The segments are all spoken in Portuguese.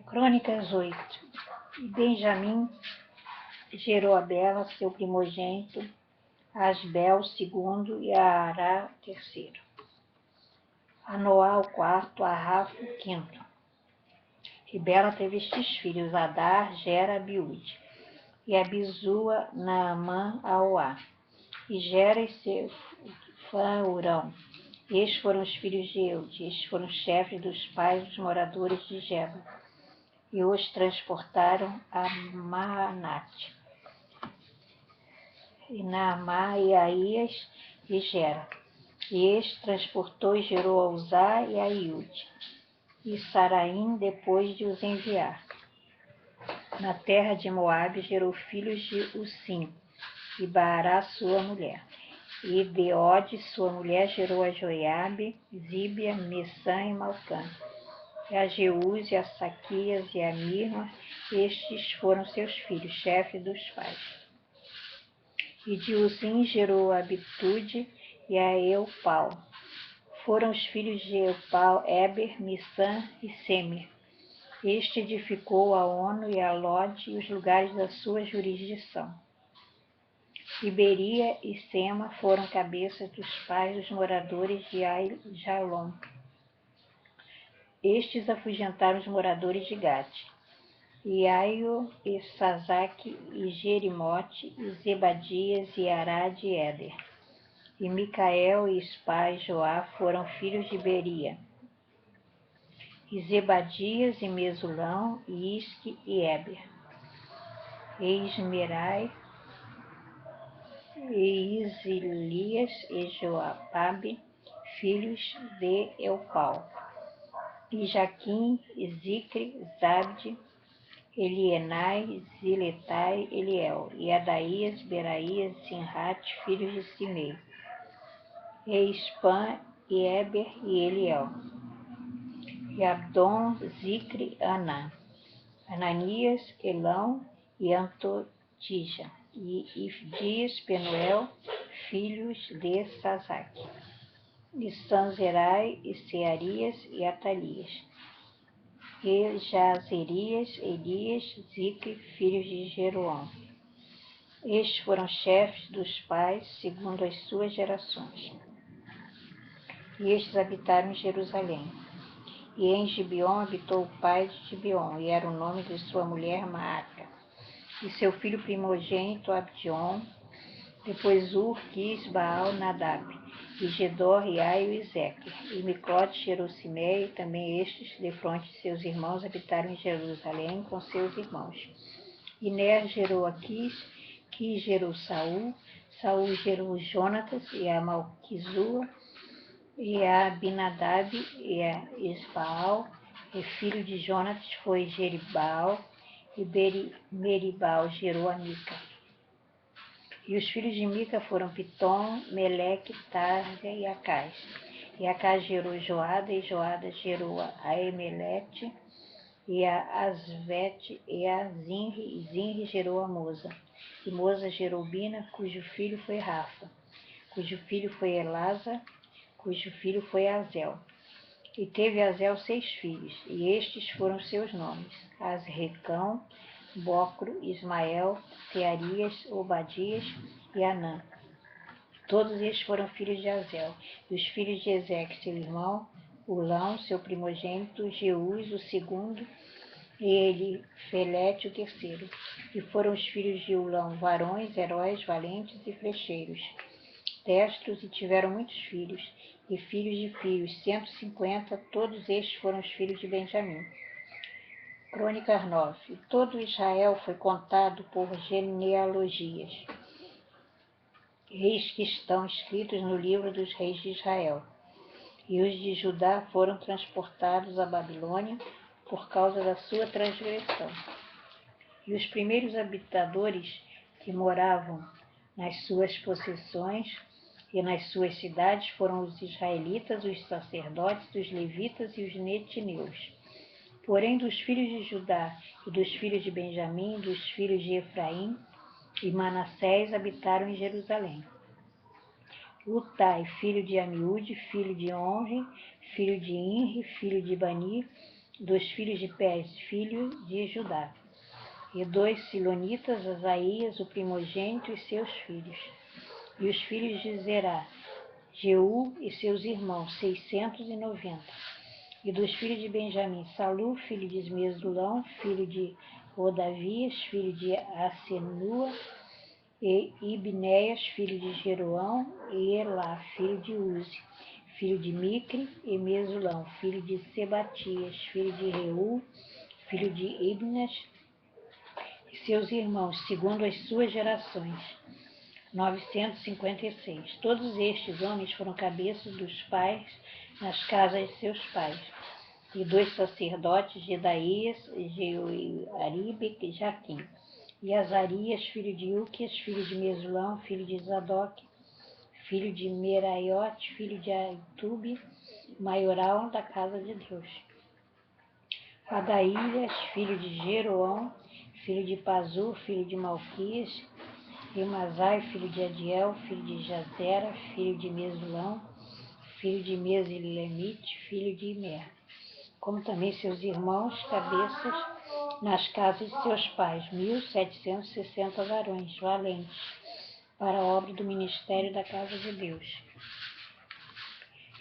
Crônicas 8. E Benjamim gerou a Bela, seu primogênito, a Asbel, segundo, e a Ará, terceiro. A Noá, o quarto, a Rafa, o quinto. E Bela teve estes filhos, Adar, Gera, Abiúde. E Abizua, Naamã, Aoá. E Gera e Sefã, Urão. Estes foram os filhos de Eude. Estes foram os chefes dos pais dos moradores de Geba. E os transportaram a Maanate. E Naamá, e Aías, e Gera. E este transportou e gerou a Uzá e a Iude. E Saraim, depois de os enviar. Na terra de Moabe, gerou filhos de Usim, e Baará, sua mulher. E Beode, sua mulher, gerou a Joiabe, Zíbia, Messã e Malcã. E a Jeús, e a Saquias, e a Mirma, estes foram seus filhos, chefes dos pais. E de Uzim gerou a Abitude e a Eupal. Foram os filhos de Eupal, Eber, Missã e Semer. Este edificou a Ono e a Lode e os lugares da sua jurisdição. Iberia e Sema foram cabeças dos pais dos moradores de Jalom. Estes afugentaram os moradores de Gate. E Aio, e Sazaque, e Jerimote, e Zebadias, e Arad, e Éder. E Micael, e Ispa, e Joá foram filhos de Beria. E Zebadias, e Mesulão, e Isque, e Eber. E Ismerai, e Isilias, e Joababe, filhos de Eupal. E Jaquim, e Zicre, Zabde, Elienai, Ziletai, Eliel, e Adaías, Beraías, Sinrat, filhos de Simei, e Ispan, e Eber, e Eliel, e Abdon, Zicre, Anã, Ananias, Elão, e Antotija, e Ifdias, Penuel, filhos de Sazaque, e Sanzerai, e Searias, e Atalias, e Jazerias, Elias, Zicre, filhos de Jeroão. Estes foram chefes dos pais, segundo as suas gerações. E estes habitaram em Jerusalém. E em Gibeon habitou o pai de Gibeon, e era o nome de sua mulher Maaca. E seu filho primogênito Abdion, depois Ur, Quis, Baal, Nadab, e Gedor, e Aio, e Zequer. E Micote gerou Simei, e também estes, defronte de seus irmãos, habitaram em Jerusalém com seus irmãos. E Ner gerou a Quis gerou Saul, Saul gerou Jonatas, e a Malquizua, e a Abinadab, e a Esbaal, e filho de Jonatas foi Jeribal, e Meribal gerou a Mica. E os filhos de Mica foram Pitom, Meleque, Targa e Acás. E Acás gerou Joada, e Joada gerou a Emelete, e a Asvete, e a Zinri, e Zinri gerou a Moza. E Moza gerou Bina, cujo filho foi Rafa, cujo filho foi Elasa, cujo filho foi Azel. E teve Azel 6 filhos, e estes foram seus nomes: Asrecão, Bocro, Ismael, Tearias, Obadias e Anã. Todos estes foram filhos de Azel. E os filhos de Ezeque, seu irmão, Ulão, seu primogênito, Jeús, o segundo, e ele, Felete, o terceiro. E foram os filhos de Ulão, varões, heróis, valentes e flecheiros, destros, e tiveram muitos filhos, e filhos de filhos, 150, todos estes foram os filhos de Benjamim. Crônicas 9. Todo Israel foi contado por genealogias. Eis que estão escritos no livro dos reis de Israel. E os de Judá foram transportados à Babilônia por causa da sua transgressão. E os primeiros habitadores que moravam nas suas possessões e nas suas cidades foram os israelitas, os sacerdotes, os levitas e os netineus. Porém, dos filhos de Judá e dos filhos de Benjamim, dos filhos de Efraim e Manassés habitaram em Jerusalém. Utai, filho de Amiúde, filho de Onre, filho de Inri, filho de Bani, dos filhos de Pés, filho de Judá, e 2 silonitas, Asaías, o primogênito, e seus filhos. E os filhos de Zerá, Jeú e seus irmãos, 690. E dos filhos de Benjamim, Salu, filho de Mesulão, filho de Odavias, filho de Asenua, e Ibnéias, filho de Jeroão, e Elá, filho de Uzi, filho de Micre, e Mesulão, filho de Sebatias, filho de Reu, filho de Ibnas, e seus irmãos, segundo as suas gerações, 956. Todos estes homens foram cabeças dos pais nas casas de seus pais. E 2 sacerdotes, Jedaías, Jeoaribe e Jaquim. E Azarias, filho de Uquias, filho de Mesulão, filho de Zadok, filho de Meraiote, filho de Aitube, maioral da casa de Deus. Adaías, filho de Jeroão, filho de Pazur, filho de Malquias, e Masai, filho de Adiel, filho de Jazera, filho de Mesulão, filho de Mesilemite, filho de Imer, como também seus irmãos, cabeças, nas casas de seus pais, 1.760 varões, valentes, para a obra do ministério da casa de Deus.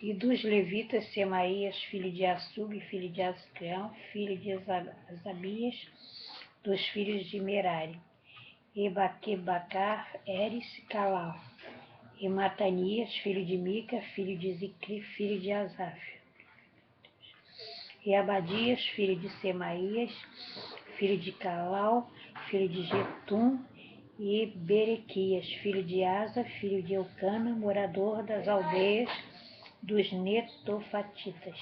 E dos levitas, Semaías, filho de Assub, filho de Ascreão, filho de Asabias, dos filhos de Merari, e Baquebacar, Eres, Calal, e Matanias, filho de Mica, filho de Zicri, filho de Asaf, e Abadias, filho de Semaías, filho de Calal, filho de Jetum, e Berequias, filho de Asa, filho de Eucana, morador das aldeias dos Netofatitas.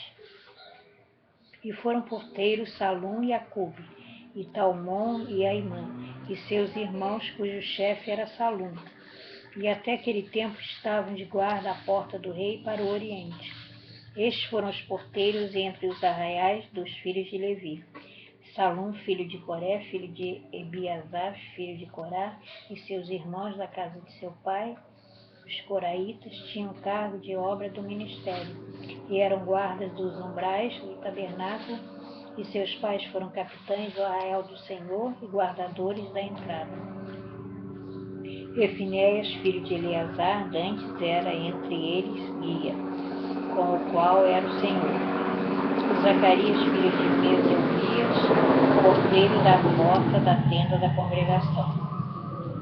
E foram porteiros Salum e Acube, e Talmon e Aimã, e seus irmãos, cujo chefe era Salum. E até aquele tempo estavam de guarda à porta do rei para o oriente. Estes foram os porteiros entre os arraiais dos filhos de Levi. Salum, filho de Coré, filho de Ebiasaf, filho de Corá, e seus irmãos da casa de seu pai, os coraitas, tinham cargo de obra do ministério, e eram guardas dos umbrais do tabernáculo, e seus pais foram capitães do arraial do Senhor e guardadores da entrada. Efinéias, filho de Eleazar, dantes era entre eles guia, com o qual era o Senhor. Zacarias, filho de Meseulias, porteiro da porta da tenda da congregação.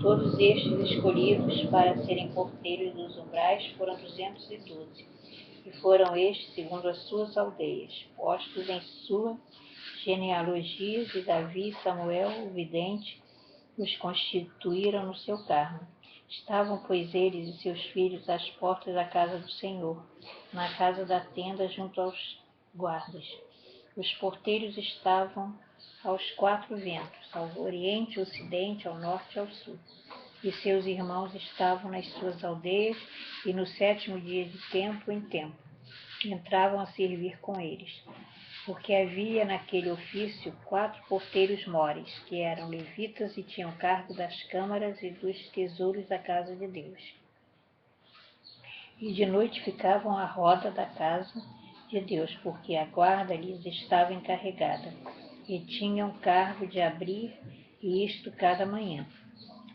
Todos estes escolhidos para serem porteiros dos umbrais foram 212, e foram estes segundo as suas aldeias, postos em suas genealogias, e Davi e Samuel, o vidente, os constituíram no seu cargo. Estavam, pois, eles e seus filhos às portas da casa do Senhor, na casa da tenda junto aos guardas. Os porteiros estavam aos 4 ventos, ao oriente, ao ocidente, ao norte e ao sul. E seus irmãos estavam nas suas aldeias, e no 7º dia de tempo em tempo entravam a servir com eles. Porque havia naquele ofício 4 porteiros mores, que eram levitas e tinham cargo das câmaras e dos tesouros da casa de Deus. E de noite ficavam à roda da casa de Deus, porque a guarda lhes estava encarregada, e tinham cargo de abrir, e isto cada manhã.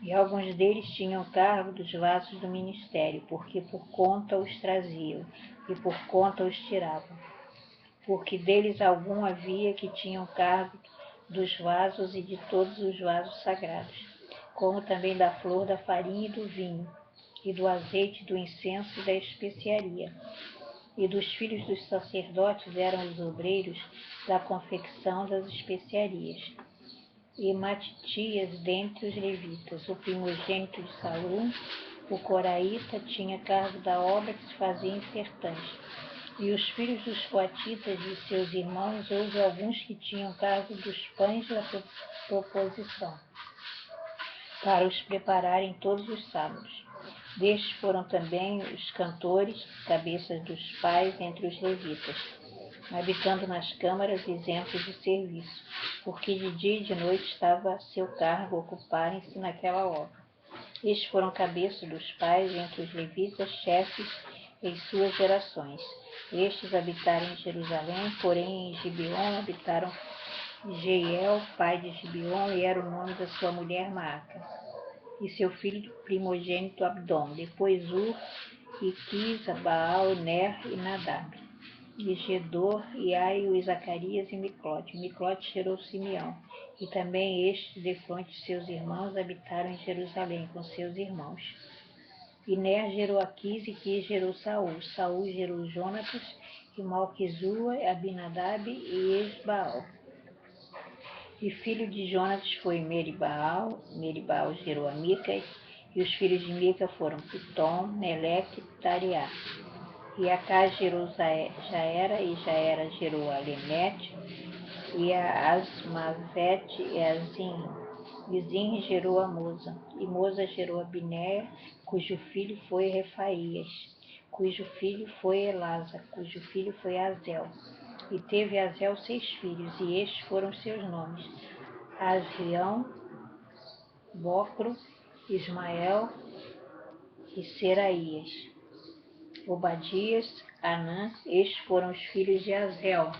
E alguns deles tinham cargo dos vasos do ministério, porque por conta os traziam, e por conta os tiravam. Porque deles algum havia que tinham cargo dos vasos e de todos os vasos sagrados, como também da flor, da farinha e do vinho, e do azeite, do incenso e da especiaria. E dos filhos dos sacerdotes eram os obreiros da confecção das especiarias. E Matitias dentre os levitas, o primogênito de Salum, o coraíta, tinha cargo da obra que se fazia em sertães. E os filhos dos coatitas e seus irmãos, houve alguns que tinham cargo dos pães da proposição, para os prepararem todos os sábados. Destes foram também os cantores, cabeças dos pais entre os levitas, habitando nas câmaras isentos de serviço, porque de dia e de noite estava a seu cargo ocuparem-se naquela obra. Estes foram cabeças dos pais entre os levitas, chefes em suas gerações. Estes habitaram em Jerusalém, porém em Gibeon habitaram Jeiel, pai de Gibeon, e era o nome da sua mulher Maaca, e seu filho primogênito Abdom, depois Ur, e Quis, Baal, Ner e Nadab, e Gedor, e Aio, e Zacarias e Miclote. Miclote gerou Simeão, e também estes, defronte de seus irmãos, habitaram em Jerusalém com seus irmãos. E Ner gerou Aquis, e Quis gerou Saul. Saul gerou Jonatas, e Malquizua, Abinadab e Esbaal. E filho de Jonatas foi Meribaal. Meribaal gerou a Mica, e os filhos de Mica foram Pitom, Meleque e Tariá. E Acás gerou Jaera, e Jaera gerou a Lemete, e a Asmavete e a Zin. E Zin gerou a Moza, e Moza gerou a Binéia, cujo filho foi Refaías, cujo filho foi Elasa, cujo filho foi Azel. E teve Azel 6 filhos, e estes foram seus nomes: Asrião, Bocro, Ismael e Seraías. Obadias, Anã, estes foram os filhos de Azel.